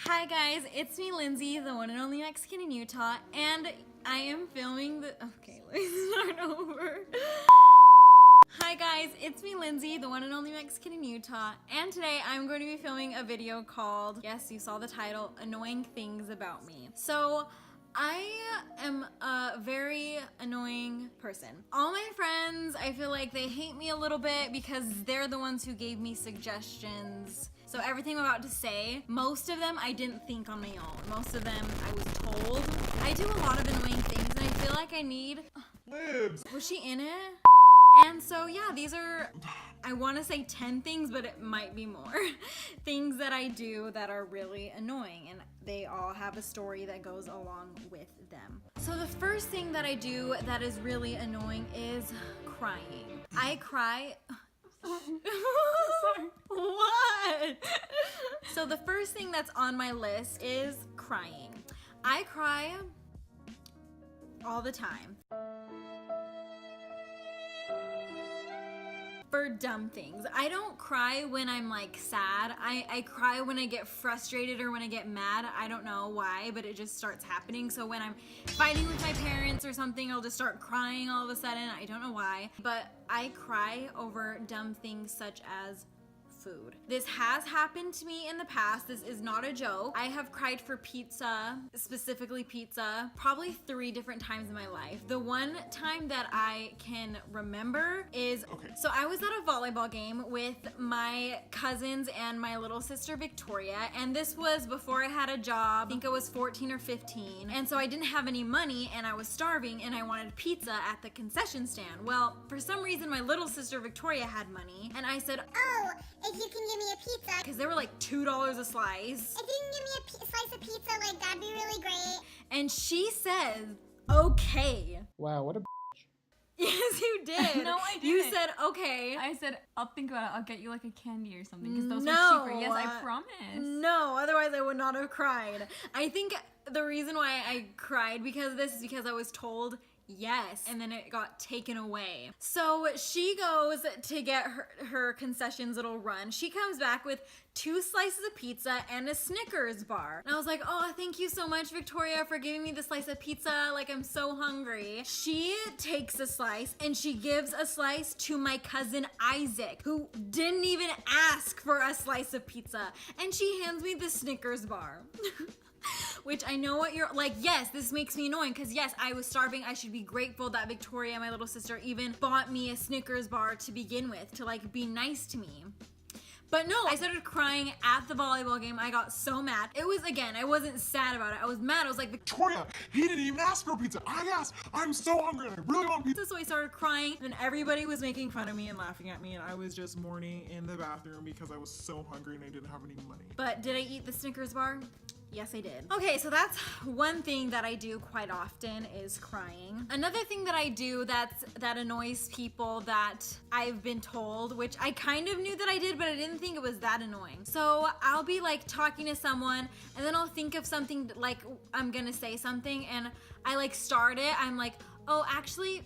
Hi guys, it's me Lindsay, the one and only Mexican in Utah, and I am filming the... Okay, let's start over. Hi guys, it's me Lindsay, the one and only Mexican in Utah, and today I'm going to be filming a video called, yes, you saw the title, Annoying Things About Me. So, I am a very annoying person. All my friends, I feel like they hate me a little bit because they're the ones who gave me suggestions. So everything I'm about to say, most of them I didn't think on my own. Most of them I was told. I do a lot of annoying things and I feel like I need... Libs! Was she in it? And so yeah, these are, I want to say 10 things, but it might be more. Things that I do that are really annoying, and they all have a story that goes along with them. So the first thing that I do that is really annoying is crying. I cry... What? So the first thing that's on my list is crying. I cry all the time. For dumb things. I don't cry when I'm like sad. I cry when I get frustrated or when I get mad. I don't know why, but it just starts happening. So when I'm fighting with my parents or something, I'll just start crying all of a sudden. I don't know why, but I cry over dumb things such as food. This has happened to me in the past. This is not a joke. I have cried for pizza, specifically pizza, probably 3 different times in my life. The one time that I can remember is, so I was at a volleyball game with my cousins and my little sister Victoria, and this was before I had a job. I think I was 14 or 15, and so I didn't have any money and I was starving and I wanted pizza at the concession stand. Well, for some reason my little sister Victoria had money, and I said, "Oh, if you can give me a pizza." Because they were like $2 a slice. If you can give me a slice of pizza, like, that'd be really great. And she says, okay. Wow, what a Yes, you did. No, I didn't. You said, okay. I said, I'll think about it. I'll get you like a candy or something because those No. were cheaper. Yes, I promise. No, otherwise I would not have cried. I think the reason why I cried because of this is because I was told yes, and then it got taken away. So she goes to get her concessions little run. She comes back with 2 slices of pizza and a Snickers bar. And I was like, oh, thank you so much, Victoria, for giving me the slice of pizza. Like, I'm so hungry. She takes a slice and she gives a slice to my cousin Isaac, who didn't even ask for a slice of pizza. And she hands me the Snickers bar. Which I know what you're like, yes, this makes me annoying because yes, I was starving. I should be grateful that Victoria, my little sister, even bought me a Snickers bar to begin with, to like be nice to me. But no, I started crying at the volleyball game. I got so mad. It was, again, I wasn't sad about it. I was mad. I was like, Victoria, he didn't even ask for pizza. I asked. I'm so hungry and I really want pizza. so I started crying, and everybody was making fun of me. And laughing at me, and I was just mourning in the bathroom because I was so hungry and I didn't have any money. But did I eat the Snickers bar? Yes, I did. Okay, so that's one thing that I do quite often is crying. Another thing that I do that annoys people that I've been told, which I kind of knew that I did, but I didn't think it was that annoying. So I'll be like talking to someone and then I'll think of something, like I'm gonna say something and I like start it. I'm like, oh, actually,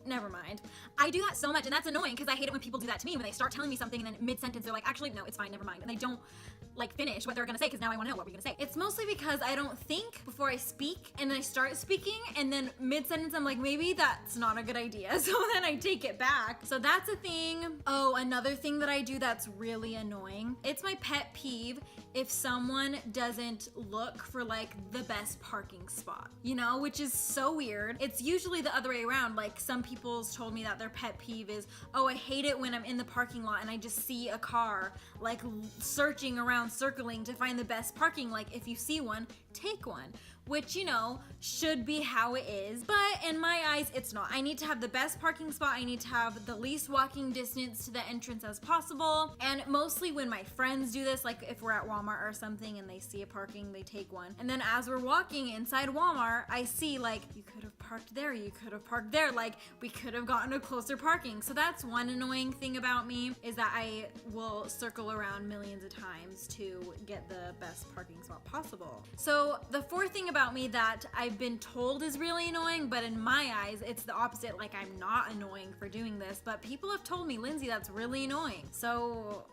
never mind. I do that so much, and that's annoying because I hate it when people do that to me, when they start telling me something and then mid-sentence they're like, actually, no, it's fine, never mind. And they don't like finish what they're gonna say because now I wanna know what we're gonna say. It's mostly because I don't think before I speak, and then I start speaking, and then mid-sentence I'm like, maybe that's not a good idea. So then I take it back. So that's a thing. Oh, another thing that I do that's really annoying. It's my pet peeve if someone doesn't look for like the best parking spot, you know, which is so weird. It's usually the other way around. Like some people's told me that their pet peeve is, oh, I hate it when I'm in the parking lot and I just see a car like searching around, circling to find the best parking. Like if you see one, take one, which, you know, should be how it is, but in my eyes it's not. I need to have the best parking spot. I need to have the least walking distance to the entrance as possible. And mostly when my friends do this, like if we're at Walmart or something and they see a parking, they take one, and then as we're walking inside Walmart I see like, you could have parked parked there, you could have parked there, like we could have gotten a closer parking. So that's one annoying thing about me, is that I will circle around millions of times to get the best parking spot possible. So the fourth thing about me that I've been told is really annoying, but in my eyes it's the opposite, like I'm not annoying for doing this, but people have told me, Lindsay, that's really annoying. So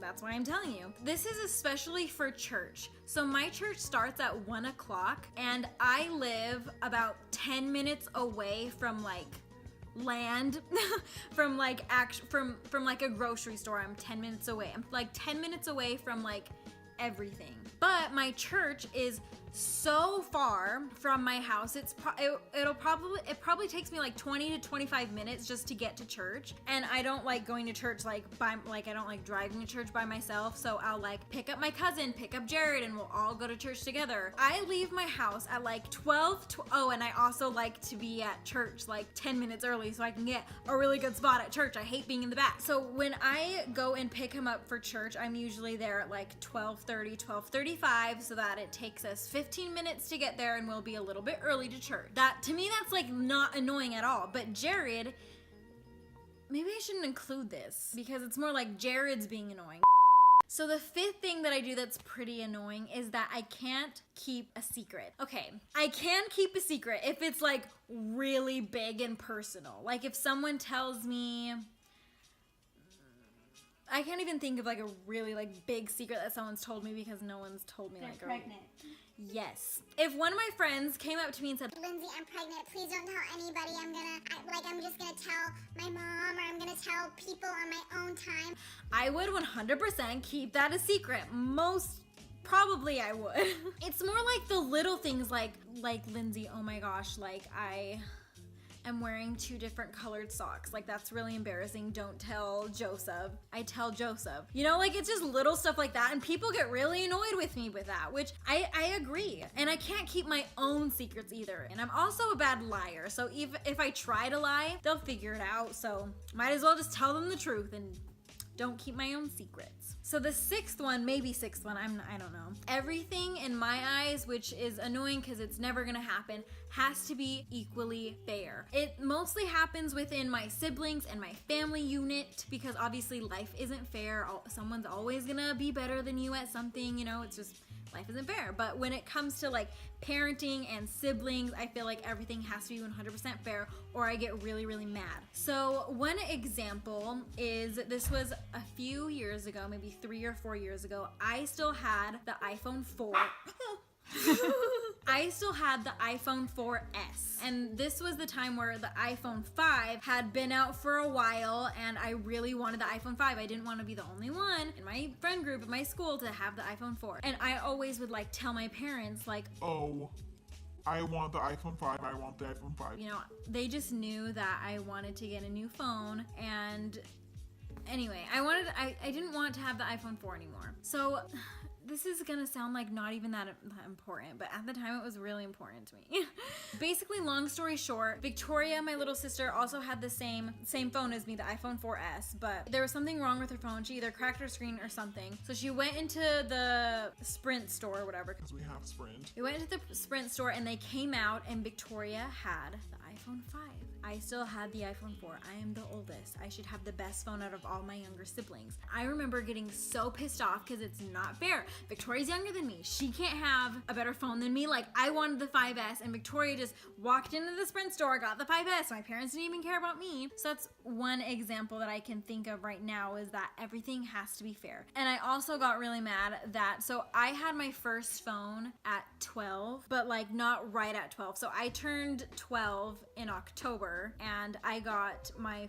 that's why I'm telling you. This is especially for church. So my church starts at 1 o'clock and I live about 10 minutes away from like land from like from like a grocery store. I'm 10 minutes away. I'm like 10 minutes away from like everything. But my church is so far from my house. It probably takes me like 20 to 25 minutes just to get to church, and I don't like going to church I don't like driving to church by myself. So I'll like pick up my cousin, pick up Jared, and we'll all go to church together. I leave my house at like 12. Oh, and I also like to be at church like 10 minutes early so I can get a really good spot at church. I hate being in the back. So when I go and pick him up for church, I'm usually there at like 12:30, 12:35, so that it takes us 15 minutes to get there and we'll be a little bit early to church. That, to me, that's like not annoying at all. But Jared, maybe I shouldn't include this because it's more like Jared's being annoying. So the fifth thing that I do that's pretty annoying is that I can't keep a secret. Okay, I can keep a secret if it's like really big and personal. Like if someone tells me, I can't even think of like a really like big secret that someone's told me because no one's told me. They're like pregnant. Yes. If one of my friends came up to me and said, Lindsay, I'm pregnant. Please don't tell anybody. I'm just gonna tell my mom, or I'm gonna tell people on my own time. I would 100% keep that a secret. Most probably I would. It's more like the little things like Lindsay, oh my gosh, like I am wearing 2 different colored socks. Like that's really embarrassing. Don't tell Joseph. I tell Joseph. You know, like it's just little stuff like that, and people get really annoyed with me with that, which I agree. And I can't keep my own secrets either. And I'm also a bad liar. So if I try to lie, they'll figure it out. So might as well just tell them the truth and don't keep my own secrets. So the sixth one, maybe sixth one, I don't know. Everything in my eyes, which is annoying because it's never gonna happen, has to be equally fair. It mostly happens within my siblings and my family unit because obviously life isn't fair. Someone's always gonna be better than you at something, you know, it's just, life isn't fair. But when it comes to like parenting and siblings, I feel like everything has to be 100% fair or I get really, really mad. So one example is, this was a few years ago, maybe 3 or 4 years ago. I still had the iPhone 4. I still had the iPhone 4S, and this was the time where the iPhone 5 had been out for a while, and I really wanted the iPhone 5. I didn't want to be the only one in my friend group at my school to have the iPhone 4. And I always would like tell my parents like, oh, I want the iPhone 5, I want the iPhone 5. You know, they just knew that I wanted to get a new phone, and anyway, I didn't want to have the iPhone 4 anymore. So this is gonna sound like not even that important, but at the time it was really important to me. Basically, long story short, Victoria, my little sister, also had the same phone as me, the iPhone 4S, but there was something wrong with her phone. She either cracked her screen or something. So she went into the Sprint store or whatever. Because we have Sprint. We went into the Sprint store and they came out and Victoria had the iPhone 5. I still had the iPhone 4. I am the oldest. I should have the best phone out of all my younger siblings. I remember getting so pissed off because it's not fair. Victoria's younger than me. She can't have a better phone than me. Like, I wanted the 5S and Victoria just walked into the Sprint store, got the 5S. My parents didn't even care about me. So that's one example that I can think of right now, is that everything has to be fair. And I also got really mad that, so I had my first phone at 12, but like not right at 12. So I turned 12 in October and I got my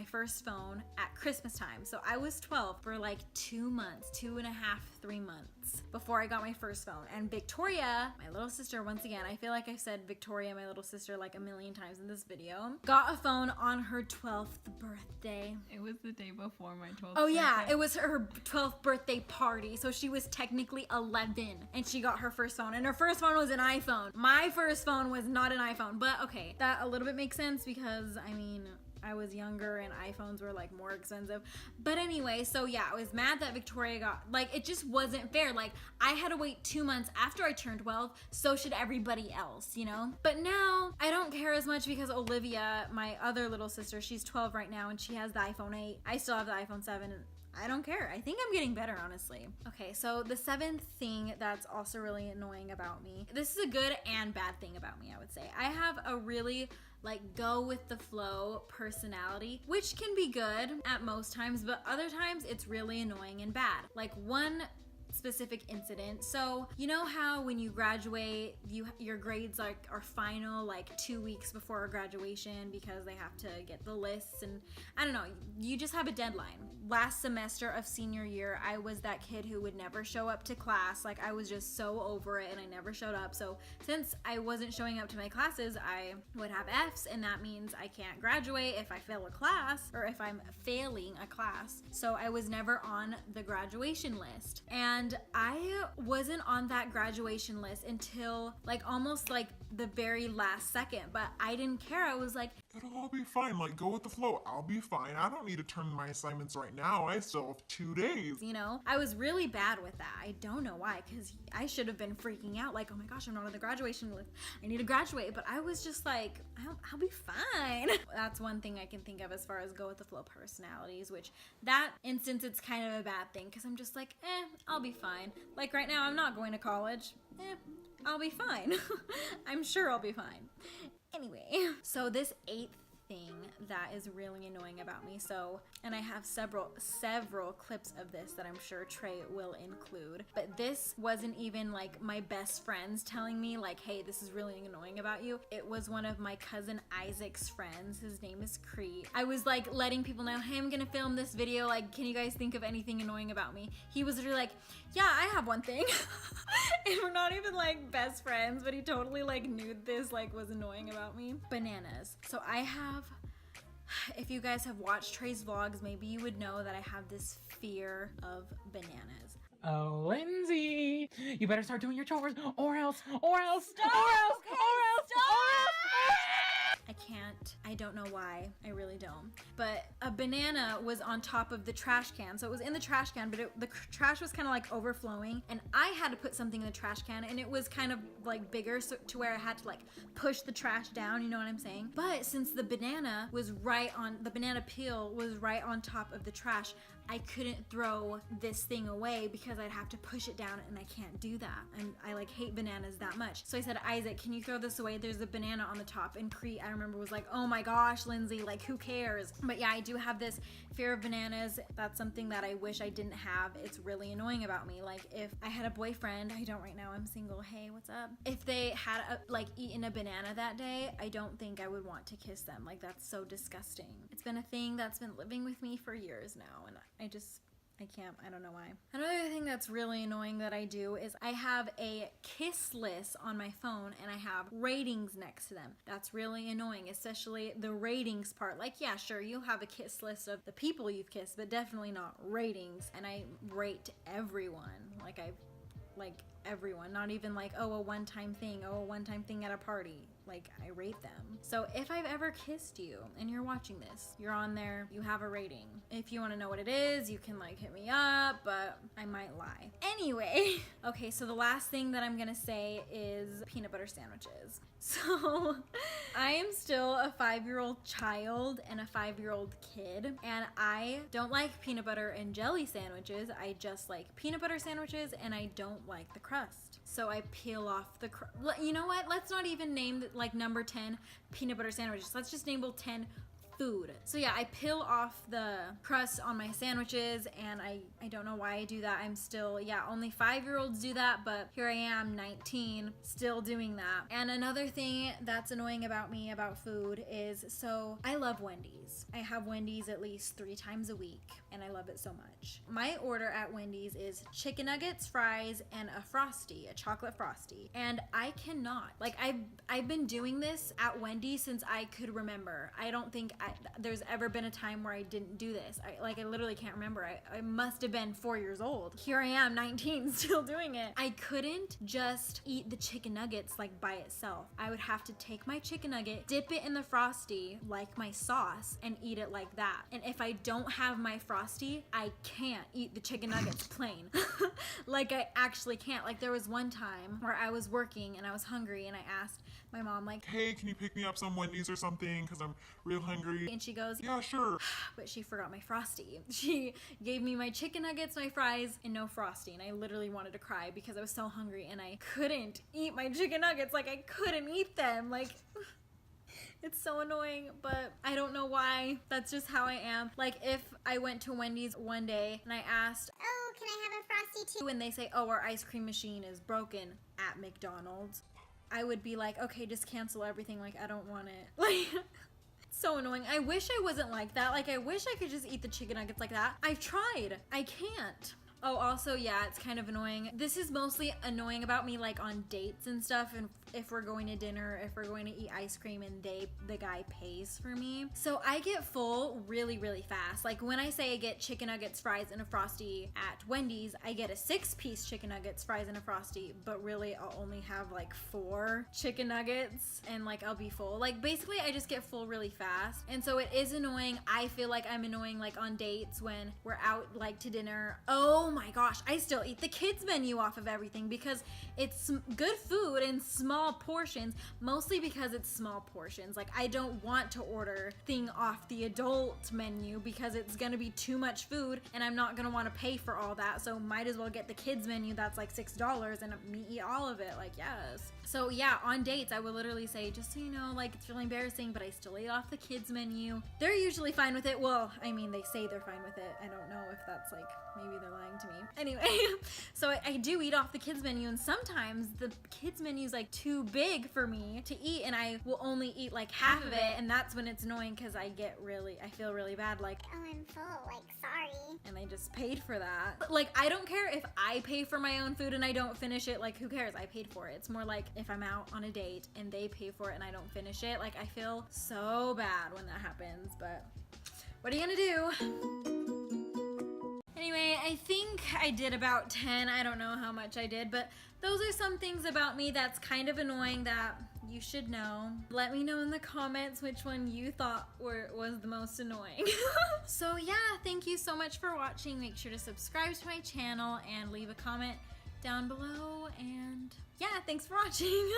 first phone at Christmas time. So I was 12 for like 2 months, 2.5, 3 months before I got my first phone. And Victoria, my little sister, once again, I feel like I've said Victoria, my little sister, like a million times in this video, got a phone on her 12th birthday. It was the day before my 12th Oh yeah, birthday. it was her 12th birthday party. So she was technically 11 and she got her first phone, and her first phone was an iPhone. My first phone was not an iPhone, but okay, that a little bit makes sense because I mean, I was younger and iPhones were like more expensive. But anyway, so yeah, I was mad that Victoria got, like, it just wasn't fair. Like, I had to wait 2 months after I turned 12, so should everybody else, you know? But now I don't care as much because Olivia, my other little sister, she's 12 right now and she has the iPhone 8. I still have the iPhone 7 and I don't care. I think I'm getting better, honestly. Okay, so the 7th thing that's also really annoying about me, this is a good and bad thing about me, I would say. I have a really like go with the flow personality, which can be good at most times, but other times it's really annoying and bad. Like one specific incident. So you know how when you graduate, your grades like are final like 2 weeks before graduation because they have to get the lists, and I don't know, you just have a deadline. Last semester of senior year, I was that kid who would never show up to class. Like I was just so over it and I never showed up. So since I wasn't showing up to my classes, I would have F's, and that means I can't graduate if I fail a class or if I'm failing a class. So I was never on the graduation list. And I wasn't on that graduation list until like almost like the very last second, but I didn't care. I was like, It'll all be fine. Like, go with the flow. I'll be fine. I don't need to turn my assignments right now. I still have 2 days. you know, I was really bad with that. I don't know why, because I should have been freaking out like, oh my gosh, I'm not on the graduation list. I need to graduate. But I was just like, I'll be fine. That's one thing I can think of as far as go with the flow personalities, which that instance, it's kind of a bad thing because I'm just like, I'll be fine. Like right now, I'm not going to college. I'll be fine. I'm sure I'll be fine. Anyway, so this 8th thing that is really annoying about me, so, and I have several clips of this that I'm sure Trey will include, but this wasn't even like my best friends telling me like, hey, this is really annoying about you. It was one of my cousin Isaac's friends. His name is Cree. I was like letting people know, hey, I'm gonna film this video, like, can you guys think of anything annoying about me? He was literally like, yeah, I have one thing. And we're not even like best friends, but he totally like knew this like was annoying about me. Bananas. So I have, if you guys have watched Trey's vlogs, maybe you would know that I have this fear of bananas. Oh, Lindsay, you better start doing your chores, or else, Stop! or else. I can't. I don't know why. I really don't. But a banana was on top of the trash can. So it was in the trash can, but the trash was kind of like overflowing. And I had to put something in the trash can, and it was kind of like bigger, so to where I had to like push the trash down, you know what I'm saying? But since the banana peel was right on top of the trash, I couldn't throw this thing away because I'd have to push it down, and I can't do that. And I like hate bananas that much. So I said, Isaac, can you throw this away? There's a banana on the top. And Cree, I remember, was like, oh my gosh, Lindsay, like who cares? But yeah, I do have this fear of bananas. That's something that I wish I didn't have. It's really annoying about me. Like if I had a boyfriend, I don't right now, I'm single, hey, what's up? If they had eaten a banana that day, I don't think I would want to kiss them. Like that's so disgusting. It's been a thing that's been living with me for years now, and I can't, I don't know why. Another thing that's really annoying that I do is I have a kiss list on my phone and I have ratings next to them. That's really annoying, especially the ratings part. Like, yeah, sure, you'll have a kiss list of the people you've kissed, but definitely not ratings. And I rate everyone. Like everyone, not even like, oh, a one-time thing at a party. Like, I rate them. So if I've ever kissed you and you're watching this, you're on there, you have a rating. If you want to know what it is, you can like hit me up, but I might lie. Anyway, okay, so the last thing that I'm gonna say is peanut butter sandwiches. So I am still a 5-year-old child and a 5-year-old kid, and I don't like peanut butter and jelly sandwiches. I just like peanut butter sandwiches, and I don't like the crust. So I peel off the crust. You know what? Let's not even name like number 10 peanut butter sandwiches. Let's just name 10 food. So yeah, I peel off the crust on my sandwiches, and I don't know why I do that. I'm still, yeah, only 5-year-olds do that, but here I am, 19, still doing that. And another thing that's annoying about me about food is, so I love Wendy's. I have Wendy's at least 3 times a week, and and I love it so much. My order at Wendy's is chicken nuggets, fries, and a Frosty, a chocolate Frosty. And I cannot, like, I've been doing this at Wendy's since I could remember. I don't think there's ever been a time where I didn't do this. I literally can't remember. I must have been 4 years old. Here I am, 19, still doing it. I couldn't just eat the chicken nuggets like by itself. I would have to take my chicken nugget, dip it in the Frosty like my sauce, and eat it like that. And if I don't have my Frosty, I can't eat the chicken nuggets plain. Like, I actually can't. Like, there was one time where I was working and I was hungry and I asked my mom, like, Hey, can you pick me up some Wendy's or something? Because I'm real hungry. and she goes, Yeah, sure. but she forgot my Frosty. She gave me my chicken nuggets, my fries, and no Frosty. And I literally wanted to cry because I was so hungry and I couldn't eat my chicken nuggets. Like, I couldn't eat them. Like, it's so annoying, but I don't know why. That's just how I am. Like, if I went to Wendy's one day and I asked, Oh, can I have a Frosty too? when they say, oh, our ice cream machine is broken at McDonald's, I would be like, okay, just cancel everything. Like, I don't want it. Like, so annoying. I wish I wasn't like that. Like, I wish I could just eat the chicken nuggets like that. I've tried. I can't. Oh, also, yeah, it's kind of annoying. This is mostly annoying about me, like, on dates and stuff, and if we're going to dinner, if we're going to eat ice cream and the guy pays for me. So I get full really, really fast. Like, when I say I get chicken nuggets, fries, and a Frosty at Wendy's, I get a 6-piece chicken nuggets, fries, and a Frosty, but really I'll only have like 4 chicken nuggets and like I'll be full. Like, basically I just get full really fast. And so it is annoying. I feel like I'm annoying, like, on dates when we're out, like, to dinner. Oh my gosh, I still eat the kids menu off of everything because it's good food in small portions, mostly because it's small portions. Like, I don't want to order thing off the adult menu because it's gonna be too much food and I'm not gonna want to pay for all that, so might as well get the kids menu that's like $6 and me eat all of it. Like, yes. So yeah, on dates I will literally say, just so you know, like, it's really embarrassing, but I still eat off the kids menu. They're usually fine with it. Well, I mean, they say they're fine with it. I don't know if that's like, maybe they're lying to me. Anyway, so I do eat off the kids menu, and sometimes the kids menu is like too big for me to eat and I will only eat like half of it, and that's when it's annoying because I feel really bad, like, Oh, I'm full, like, sorry. and I just paid for that. Like, I don't care if I pay for my own food and I don't finish it. Like, who cares? I paid for it. It's more like if I'm out on a date and they pay for it and I don't finish it. Like, I feel so bad when that happens, but what are you gonna do? Anyway, I think I did about 10. I don't know how much I did, but those are some things about me that's kind of annoying that you should know. Let me know in the comments which one you thought was the most annoying. So yeah, thank you so much for watching. Make sure to subscribe to my channel and leave a comment down below, and yeah, thanks for watching.